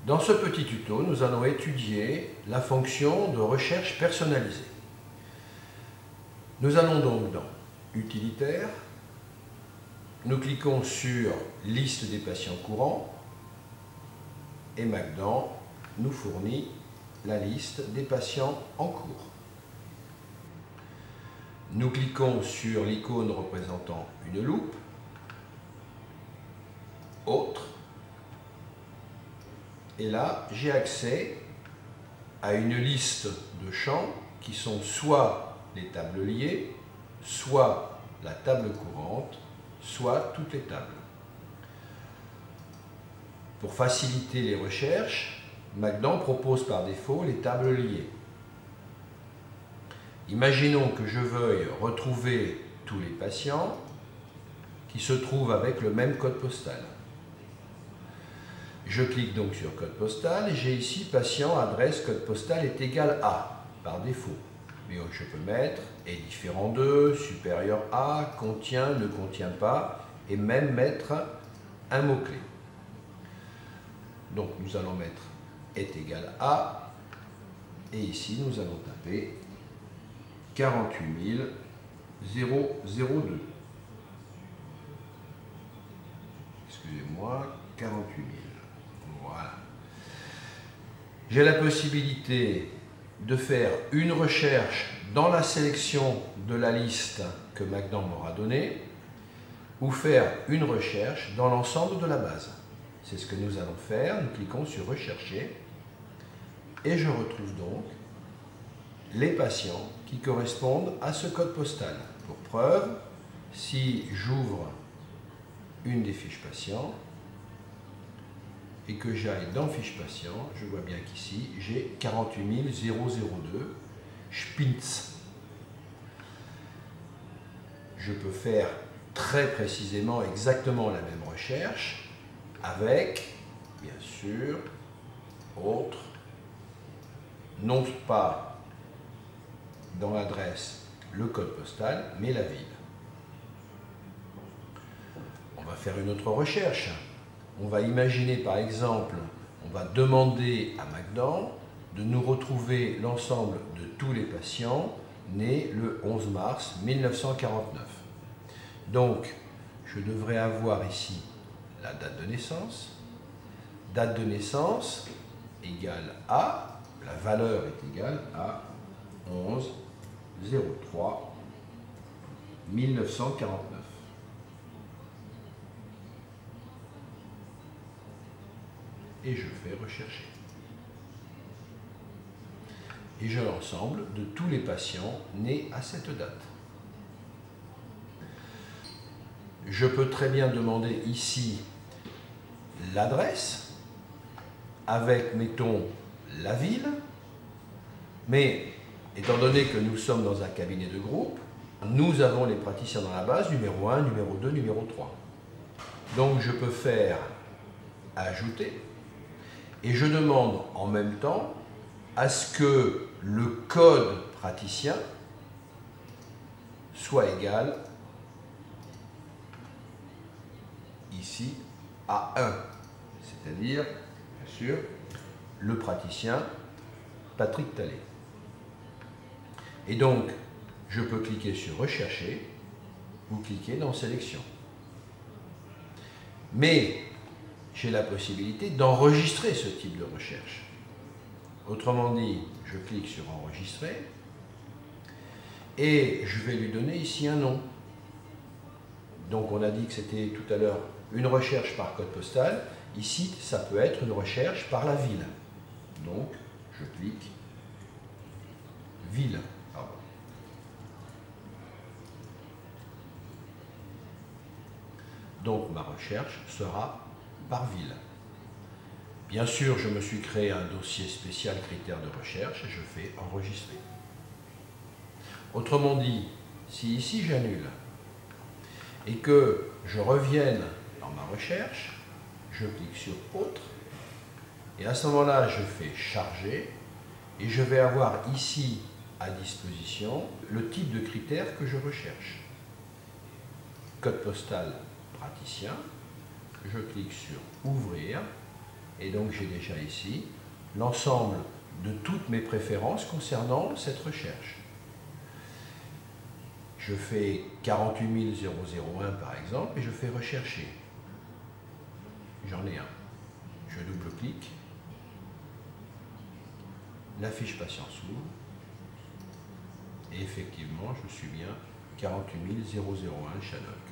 Dans ce petit tuto, nous allons étudier la fonction de recherche personnalisée. Nous allons donc dans Utilitaire, nous cliquons sur Liste des patients courants et MacDan nous fournit la liste des patients en cours. Nous cliquons sur l'icône représentant une loupe, Autre, et là j'ai accès à une liste de champs qui sont soit les tables liées, soit la table courante, soit toutes les tables. Pour faciliter les recherches, MacDan propose par défaut les tables liées. Imaginons que je veuille retrouver tous les patients qui se trouvent avec le même code postal. Je clique donc sur code postal et j'ai ici patient, adresse, code postal est égal à, par défaut. Mais je peux mettre est différent de, supérieur à, contient, ne contient pas, et même mettre un mot-clé. Donc nous allons mettre est égal à, et ici nous allons taper 48 002. Excusez-moi, 48 000. Voilà. J'ai la possibilité de faire une recherche dans la sélection de la liste que MacDan m'aura donnée ou faire une recherche dans l'ensemble de la base. C'est ce que nous allons faire. Nous cliquons sur Rechercher et je retrouve donc les patients qui correspondent à ce code postal. Pour preuve, si j'ouvre une des fiches patients et que j'aille dans Fiches patients, je vois bien qu'ici j'ai 48 002 Spintz. Je peux faire très précisément exactement la même recherche avec, bien sûr, autre, non pas dans l'adresse le code postal, mais la ville. On va faire une autre recherche. On va imaginer par exemple, on va demander à MacDan de nous retrouver l'ensemble de tous les patients nés le 11 mars 1949. Donc, je devrais avoir ici la date de naissance. Date de naissance égale à, la valeur est égale à 11/03/1949. Et je fais rechercher. Et j'ai l'ensemble de tous les patients nés à cette date. Je peux très bien demander ici l'adresse avec, mettons, la ville, mais étant donné que nous sommes dans un cabinet de groupe, nous avons les praticiens dans la base, numéro 1, numéro 2, numéro 3. Donc je peux faire ajouter. Et je demande en même temps à ce que le code praticien soit égal ici à 1, c'est-à-dire, bien sûr, le praticien Patrick Talley. Et donc, je peux cliquer sur Rechercher ou cliquer dans Sélection. Mais j'ai la possibilité d'enregistrer ce type de recherche. Autrement dit, je clique sur Enregistrer et je vais lui donner ici un nom. Donc on a dit que c'était tout à l'heure une recherche par code postal. Ici, ça peut être une recherche par la ville. Donc, je clique Ville. Pardon. Donc ma recherche sera par ville. Bien sûr, je me suis créé un dossier spécial critères de recherche et je fais enregistrer. Autrement dit, si ici j'annule et que je revienne dans ma recherche, je clique sur Autre et à ce moment-là, je fais Charger et je vais avoir ici à disposition le type de critères que je recherche. Code postal praticien, je clique sur Ouvrir Et donc j'ai déjà ici l'ensemble de toutes mes préférences concernant cette recherche. Je fais 48 001 par exemple et je fais rechercher. J'en ai un. Je double-clique. La fiche patient s'ouvre. Et effectivement, je suis bien 48 001 Chanoc.